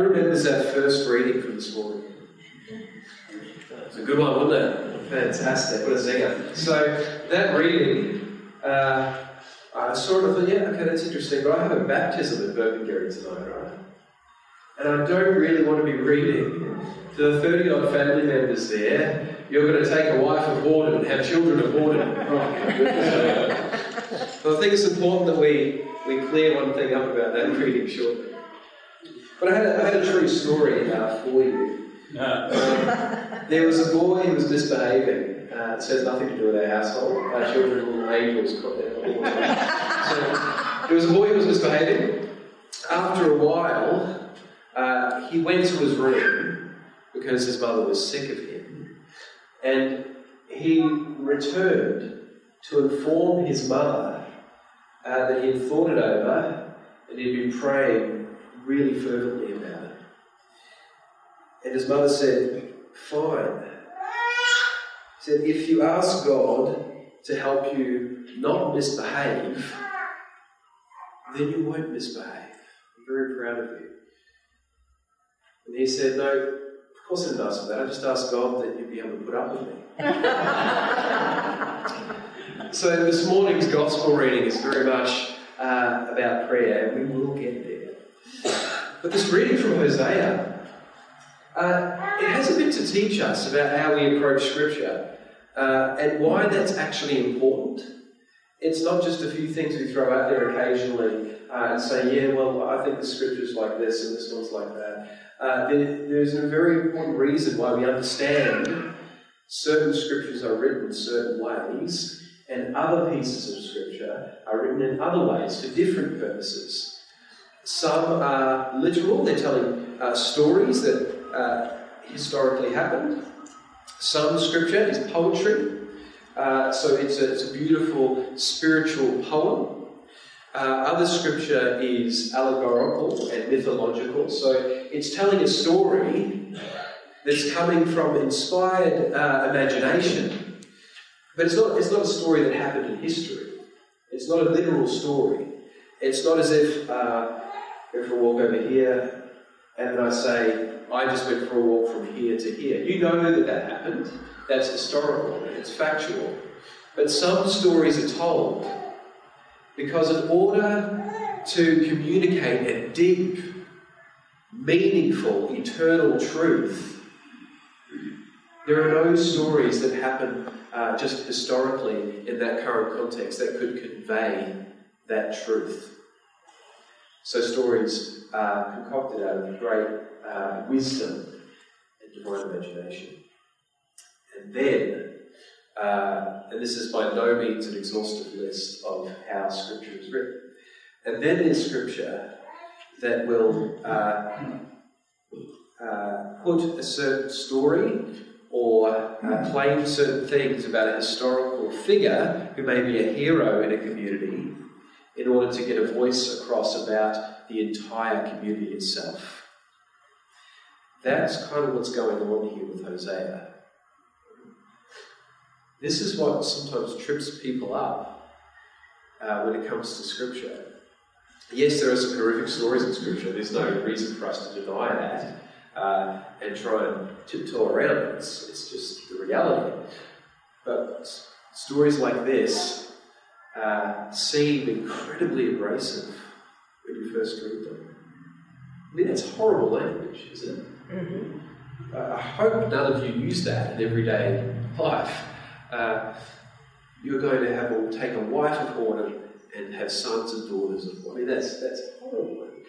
remembers that first reading from this morning? It's a good one, wasn't it? Fantastic. What a zinger. So, that reading, I saw it and I thought, yeah, okay, that's interesting, but I have a baptism at Burpengary tonight, right? And I don't really want to be reading to the 30-odd family members there, you're going to take a wife of boredom and have children of boredom. So I think it's important that we clear one thing up about that reading shortly. But I had a true story for you. There was a boy who was misbehaving. It says nothing to do with our household. Our children are little angels. So there was a boy who was misbehaving. After a while, he went to his room because his mother was sick of him. And he returned to inform his mother that he had thought it over and he'd been praying really fervently about it. And his mother said, fine. He said, if you ask God to help you not misbehave, then you won't misbehave. I'm very proud of you. And he said, no, of course I didn't ask for that. I just asked God that you'd be able to put up with me. So this morning's gospel reading is very much about prayer, and we will get there. But this reading from Hosea, it has a bit to teach us about how we approach Scripture and why that's actually important. It's not just a few things we throw out there occasionally and say, yeah, well, I think the Scripture's like this and this one's like that. There's a very important reason why we understand certain Scriptures are written certain ways and other pieces of Scripture are written in other ways for different purposes. Some are literal, they're telling stories that historically happened. Some Scripture is poetry, so it's a beautiful spiritual poem. Other Scripture is allegorical and mythological, so it's telling a story that's coming from inspired imagination. But it's not a story that happened in history. It's not a literal story. It's not as if go for a walk over here, and then I say, I just went for a walk from here to here. You know that happened. That's historical. It's factual. But some stories are told because in order to communicate a deep, meaningful, eternal truth, there are no stories that happen just historically in that current context that could convey that truth. So stories are concocted out of great wisdom and divine imagination. And then, and this is by no means an exhaustive list of how Scripture is written, and then there's Scripture that will put a certain story or claim certain things about a historical figure who may be a hero in a community in order to get a voice across about the entire community itself. That's kind of what's going on here with Hosea. This is what sometimes trips people up when it comes to Scripture. Yes, there are some horrific stories in Scripture. There's no reason for us to deny that and try and tiptoe around it. It's just the reality. But stories like this seem incredibly abrasive when you first read them. I mean, that's horrible language, isn't it? Mm-hmm. I hope none of you use that in everyday life. You're going to take a wife of whoredom and have sons and daughters of whoredom. I mean, that's horrible language.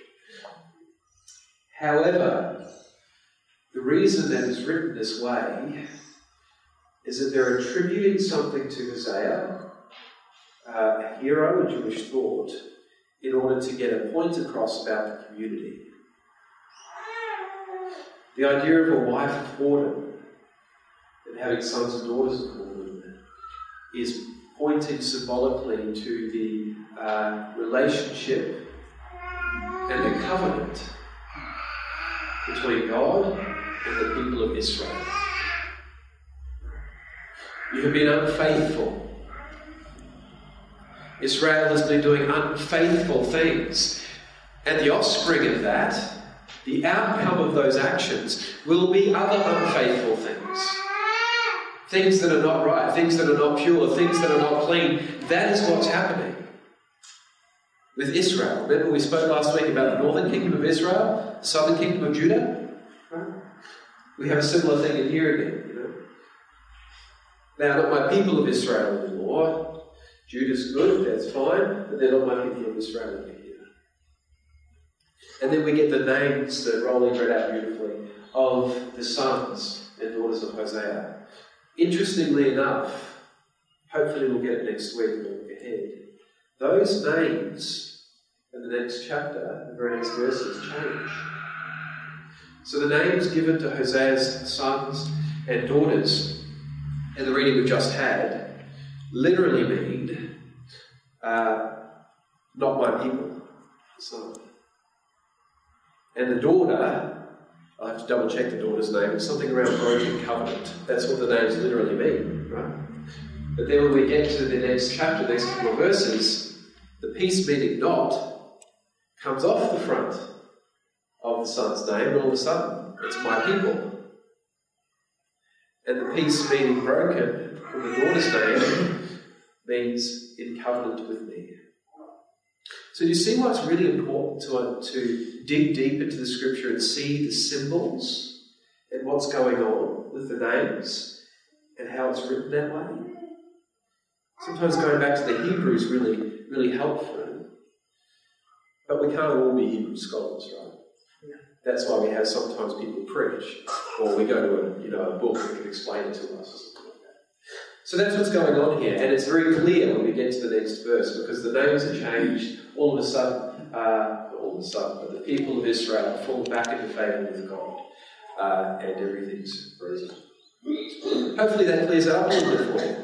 However, the reason that it's written this way is that they're attributing something to Hosea, a hero in Jewish thought, in order to get a point across about the community. The idea of a wife of whoredom and having sons and daughters of whoredom is pointing symbolically to the relationship and the covenant between God and the people of Israel. You have been unfaithful. Israel has been doing unfaithful things. And the offspring of that, the outcome of those actions will be other unfaithful things. Things that are not right, things that are not pure, things that are not clean. That is what's happening with Israel. Remember we spoke last week about the northern kingdom of Israel, the southern kingdom of Judah? Right? We have a similar thing in here again. Now, not my people of Israel anymore. Judah's good, that's fine, but they're not my people of Israel anymore. And then we get the names that Rolling read out beautifully of the sons and daughters of Hosea. Interestingly enough, hopefully we'll get it next week and we'll look ahead. Those names in the next chapter, the very next verses, change. So the names given to Hosea's sons and daughters in the reading we've just had literally mean not my people, the son. And the daughter, I'll have to double check the daughter's name, it's something around broken covenant. That's what the names literally mean, right? But then when we get to the next chapter, the next couple of verses, the peace meaning not comes off the front of the son's name, and all of a sudden, it's my people. And the peace meaning broken from the daughter's name means in covenant with me. So do you see why it's really important to dig deep into the scripture and see the symbols and what's going on with the names and how it's written that way? Sometimes going back to the Hebrew is really, really helpful. But we can't all be Hebrew scholars, right? That's why we have sometimes people preach, or we go to a book that can explain it to us, or something like that. So that's what's going on here, and it's very clear when we get to the next verse, because the names are changed all of a sudden, but the people of Israel fall back into favour with God, and everything's risen. Hopefully that clears it up a little bit for you.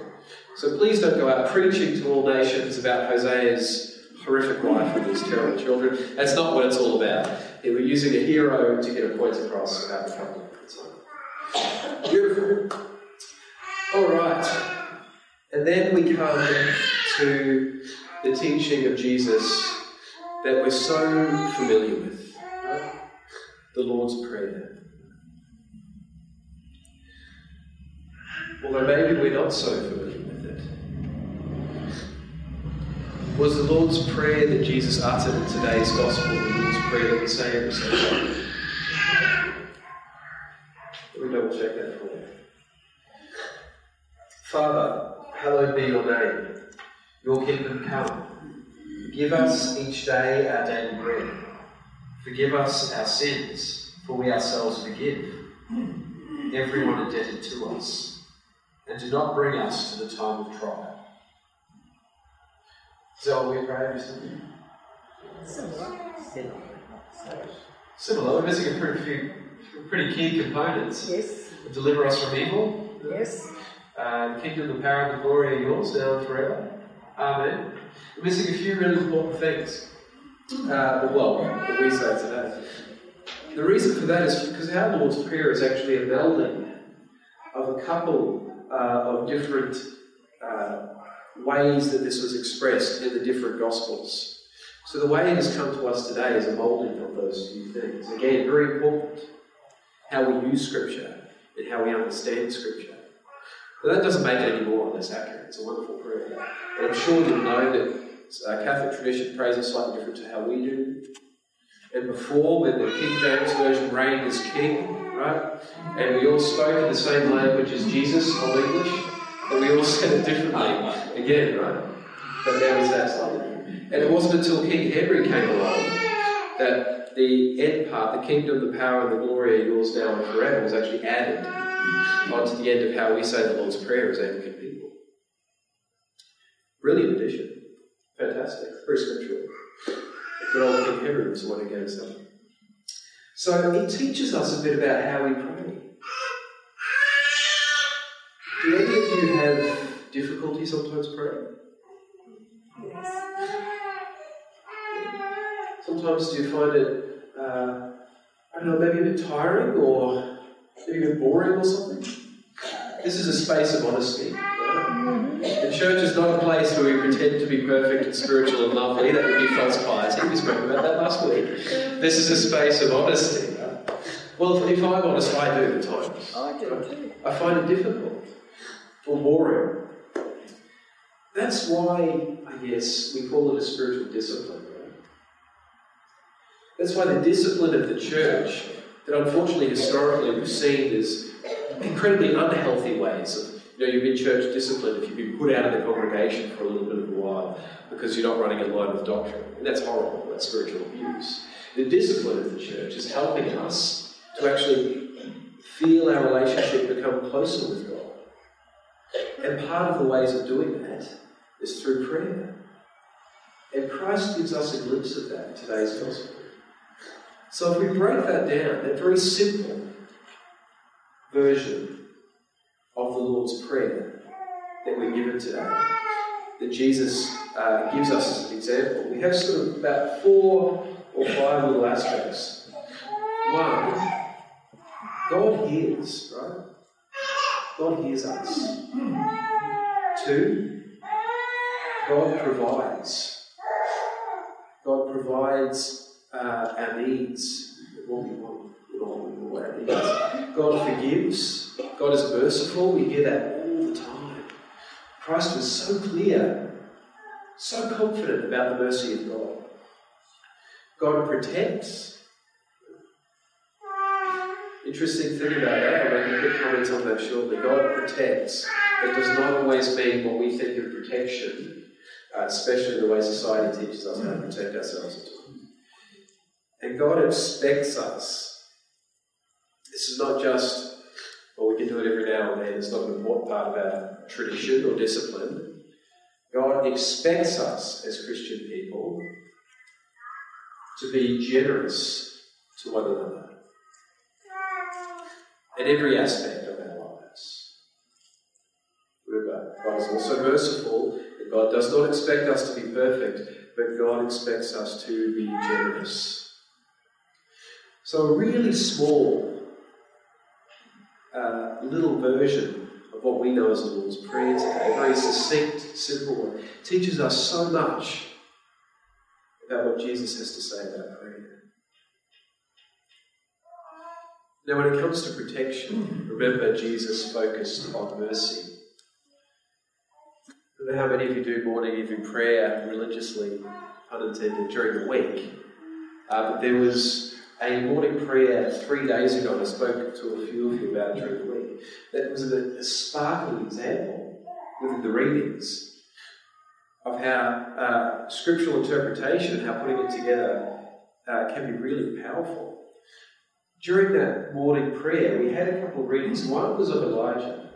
So please don't go out preaching to all nations about Hosea's horrific life with his terrible children. That's not what it's all about. We're using a hero to get a point across about the covenant. Beautiful. All right. And then we come to the teaching of Jesus that we're so familiar with, right? The Lord's Prayer. Although maybe we're not so familiar with it. Was the Lord's Prayer that Jesus uttered in today's Gospel the Lord's Prayer that we say every Sunday? Let me double check that for you. Father, hallowed be your name. Your kingdom come. Give us each day our daily bread. Forgive us our sins, for we ourselves forgive everyone indebted to us. And do not bring us to the time of trial. Is that what we pray every Sunday? Similar. We're missing a pretty key components. Yes. Deliver us from evil. Yes. The kingdom, the power, and the glory are yours now and forever. Amen. We're missing a few really important things. That we say today. The reason for that is because our Lord's Prayer is actually a melding of a couple of different ways that this was expressed in the different Gospels. So the way it has come to us today is a moulding of those few things. Again, very important, how we use Scripture and how we understand Scripture. But that doesn't make it any more or less accurate. It's a wonderful prayer. And I'm sure you'll know that Catholic tradition prays it slightly different to how we do. And before, when the King James Version reigned as king, right? And we all spoke in the same language as Jesus, Old English, and we all said it differently again, right? But now it's that slightly different. And it wasn't until King Henry came along that the end part, the kingdom, the power, and the glory are yours now and forever, was actually added onto the end of how we say the Lord's Prayer as Anglican people. Brilliant addition. Fantastic. Very scriptural. Good old King Henry was the one who gave us that. So he teaches us a bit about how we pray. Do any of you have difficulty sometimes praying? Yes. Sometimes do you find it, maybe a bit tiring or maybe a bit boring or something? This is a space of honesty. Right? The church is not a place where we pretend to be perfect and spiritual and lovely. That would be false piety. We spoke about that last week. This is a space of honesty. Well, if I'm honest, I do at times. I do too. I find it difficult or boring. That's why, I guess, we call it a spiritual discipline. Right? That's why the discipline of the church, that unfortunately historically we've seen as incredibly unhealthy ways of, you've been church disciplined if you've been put out of the congregation for a little bit of a while because you're not running in line with doctrine. And that's horrible. That's spiritual abuse. The discipline of the church is helping us to actually feel our relationship become closer with God. And part of the ways of doing that is through prayer. And Christ gives us a glimpse of that in today's gospel. So if we break that down, that very simple version of the Lord's Prayer that we're given today, that Jesus gives us as an example, we have sort of about 4 or 5 little aspects. 1, God hears, right? God hears us. 2, God provides. God provides our needs, what we want, what our needs. God forgives. God is merciful. We hear that all the time. Christ was so clear, so confident about the mercy of God. God protects. Interesting thing about that, I'll make a quick comment on that shortly. God protects. It does not always mean what we think of protection, especially the way society teaches us how to protect ourselves at times. And God expects us. This is not just, we can do it every now and then. It's not an important part of our tradition or discipline. God expects us as Christian people to be generous to one another in every aspect of our lives. Remember, God is also merciful, and God does not expect us to be perfect, but God expects us to be generous. So a really small little version of what we know as the Lord's Prayer today, a very succinct, simple one, teaches us so much about what Jesus has to say about prayer. Now, when it comes to protection, remember Jesus focused on mercy. I don't know how many of you do morning evening prayer religiously, unintended, during the week, but there was a morning prayer 3 days ago, and I spoke to a few of you about it during the week. That was a sparkling example within the readings of how scriptural interpretation, how putting it together can be really powerful. During that morning prayer, we had a couple of readings. One was of Elijah,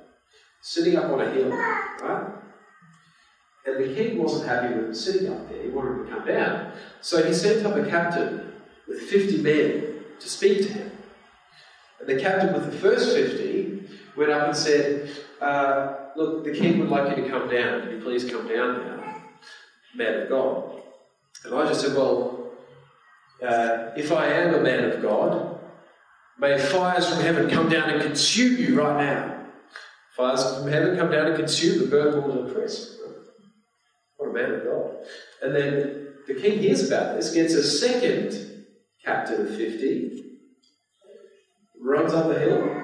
sitting up on a hill, right? And the king wasn't happy with him sitting up there. He wanted him to come down. So he sent up a captain with 50 men to speak to him. And the captain with the first 50 went up and said, look, the king would like you to come down. Can you please come down now, man of God? And Elijah said, well, if I am a man of God, may fires from heaven come down and consume you right now. Fires from heaven come down and consume the burnt all to a crisp. What a man of God. And then the king hears about this, gets a second captain of 50, runs up the hill.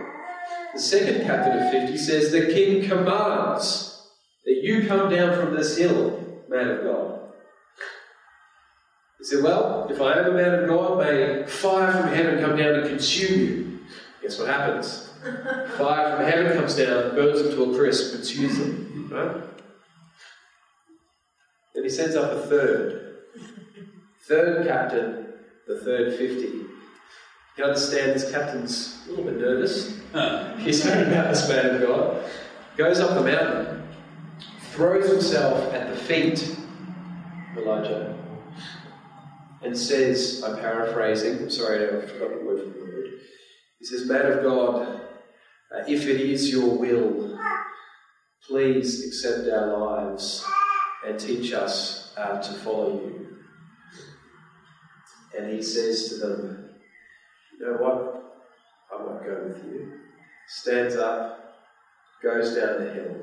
The second captain of 50 says, the king commands that you come down from this hill, man of God. He said, well, if I am a man of God, may fire from heaven come down and consume you. Guess what happens? Fire from heaven comes down, burns them to a crisp, consumes them. Right? Then he sends up a third captain, the third 50. You understand this captain's a little bit nervous. He's heard about this man of God. Goes up the mountain, throws himself at the feet of Elijah, and says, I'm paraphrasing, I'm sorry, I've forgotten the word from the word. He says, man of God, if it is your will, please accept our lives and teach us to follow you. And he says to them, you know what? I won't go with you. Stands up, goes down the hill,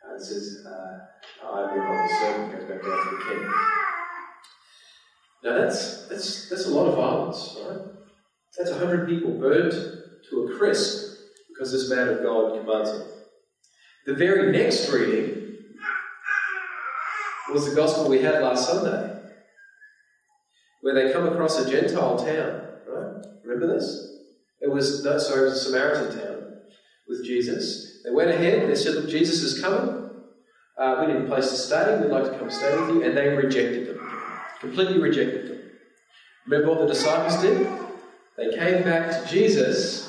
and says, I will not the servant, goes back down to the king. Now that's a lot of violence, right? That's 100 people burnt to a crisp because this man of God commands it. The very next reading was the gospel we had last Sunday, where they come across a Gentile town, right? Remember this? It was a Samaritan town with Jesus. They went ahead, they said, look, Jesus is coming. We need a place to stay. We'd like to come stay with you. And they rejected them. Completely rejected them. Remember what the disciples did? They came back to Jesus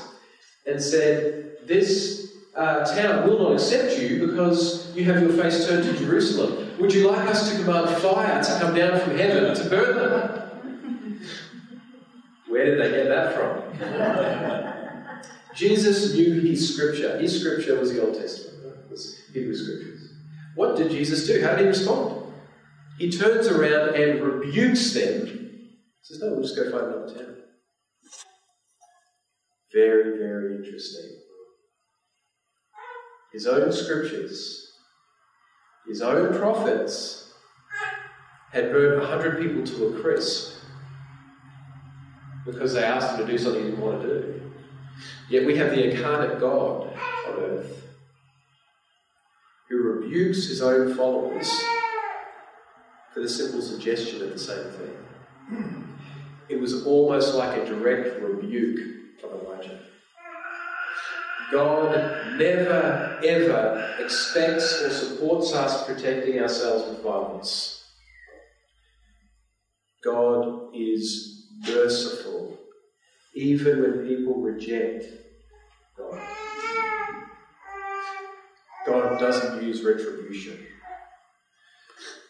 and said, this town will not accept you because you have your face turned to Jerusalem. Would you like us to command fire to come down from heaven to burn them? Where did they get that from? Jesus knew his scripture. His scripture was the Old Testament. It was Hebrew scriptures. What did Jesus do? How did he respond? He turns around and rebukes them. He says, no, we'll just go find another town. Very, very interesting. His own scriptures, his own prophets had burned 100 people to a crisp because they asked him to do something he didn't want to do. Yet we have the incarnate God on earth who rebukes his own followers for the simple suggestion of the same thing. It was almost like a direct rebuke from Elijah. God never, ever expects or supports us protecting ourselves with violence. God is merciful, even when people reject God. God doesn't use retribution.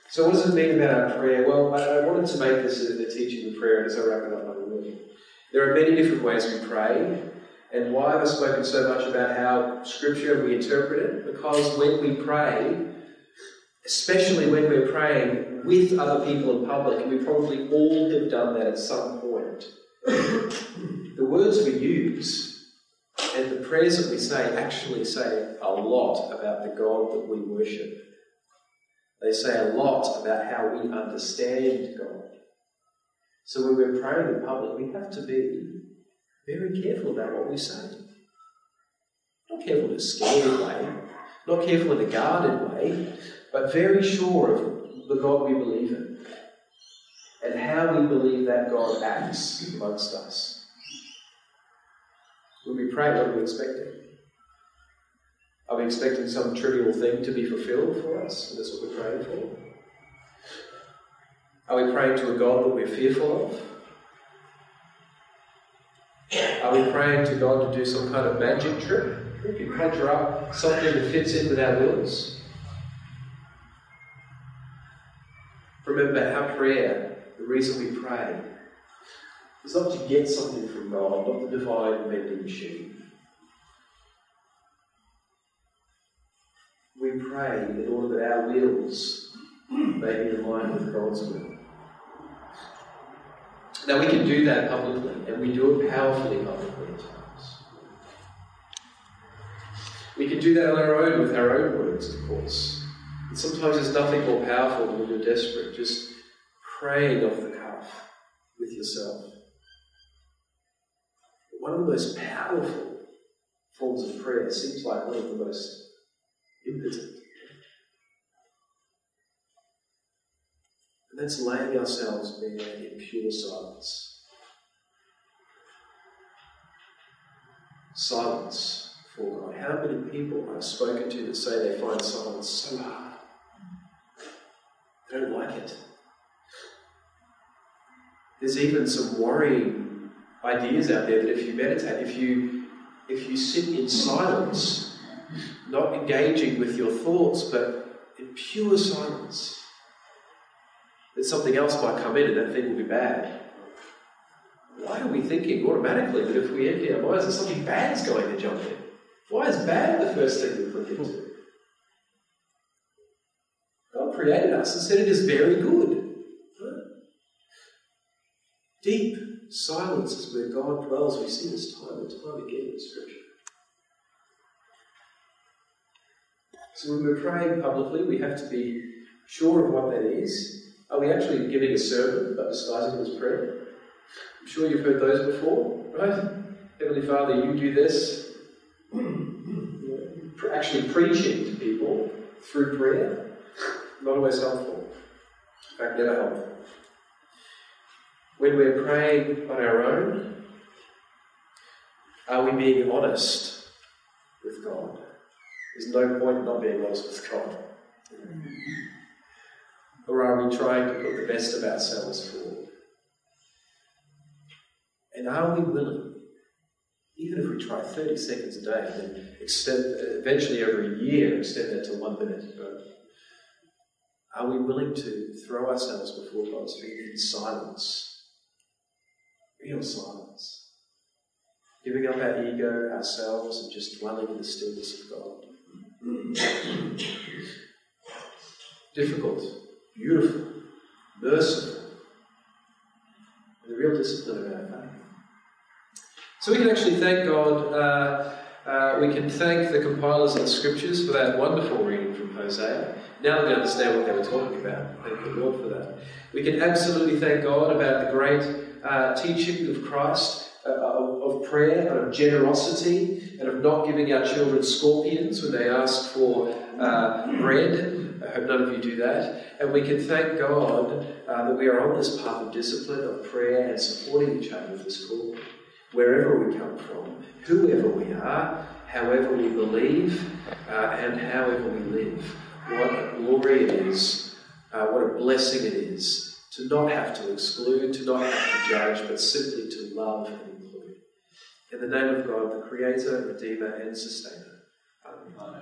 So what does it mean about our prayer? Well, I wanted to make this a teaching of prayer, and as I wrap it up, I will. There are many different ways we pray, and why have I spoken so much about how Scripture, we interpret it? Because when we pray, especially when we're praying with other people in public, and we probably all have done that at some point, the words we use and the prayers that we say actually say a lot about the God that we worship. They say a lot about how we understand God. So when we're praying in public, we have to be very careful about what we say. Not careful in a scared way, not careful in a guarded way, but very sure of the God we believe in and how we believe that God acts amongst us. When we pray, what are we expecting? Are we expecting some trivial thing to be fulfilled for us? And that's what we're praying for? Are we praying to a God that we're fearful of? Are we praying to God to do some kind of magic trick? We can conjure up something that fits in with our wills. Remember, our prayer, the reason we pray, is not to get something from God, not the divine vending machine. We pray in order that our wills may be in line with God's will. Now we can do that publicly, and we do it powerfully publicly at times. We can do that on our own with our own words, of course. And sometimes there's nothing more powerful than when you're desperate, just praying off the cuff with yourself. One of the most powerful forms of prayer seems like one of the most impotent. And that's laying ourselves bare in pure silence. Silence before God. How many people I've spoken to that say they find silence so hard? They don't like it. There's even some worrying ideas out there that if you meditate, if you sit in silence, not engaging with your thoughts, but in pure silence, that something else might come in and that thing will be bad. Why are we thinking automatically that if we empty our minds that something bad is going to jump in? Why is bad the first thing we click into? God created us and said it is very good. Deep silence is where God dwells. We see this time and time again in Scripture. So when we're praying publicly, we have to be sure of what that is. Are we actually giving a sermon but disguising it as prayer? I'm sure you've heard those before. Right? Heavenly Father, you do this. Actually preaching to people through prayer, not always helpful. In fact, never helpful. When we're praying on our own, are we being honest with God? There's no point in not being honest with God. Or are we trying to put the best of ourselves forward? And are we willing, even if we try 30 seconds a day, and then eventually over a year extend that to 1 minute, are we willing to throw ourselves before God's feet in silence? Real silence. Giving up our ego, ourselves, and just dwelling in the stillness of God. Difficult, beautiful, merciful, and the real discipline of our faith. So we can actually thank God, we can thank the compilers of the Scriptures for that wonderful reading from Hosea. Now that we understand what they were talking about, thank the Lord for that. We can absolutely thank God about the great teaching of Christ, of prayer and of generosity, and of not giving our children scorpions when they ask for bread. I hope none of you do that. And we can thank God that we are on this path of discipline, of prayer, and supporting each other with this call. Wherever we come from, whoever we are, however we believe, and however we live. What a glory it is, what a blessing it is to not have to exclude, to not have to judge, but simply to love and include. In the name of God, the Creator, Redeemer, and Sustainer. Amen.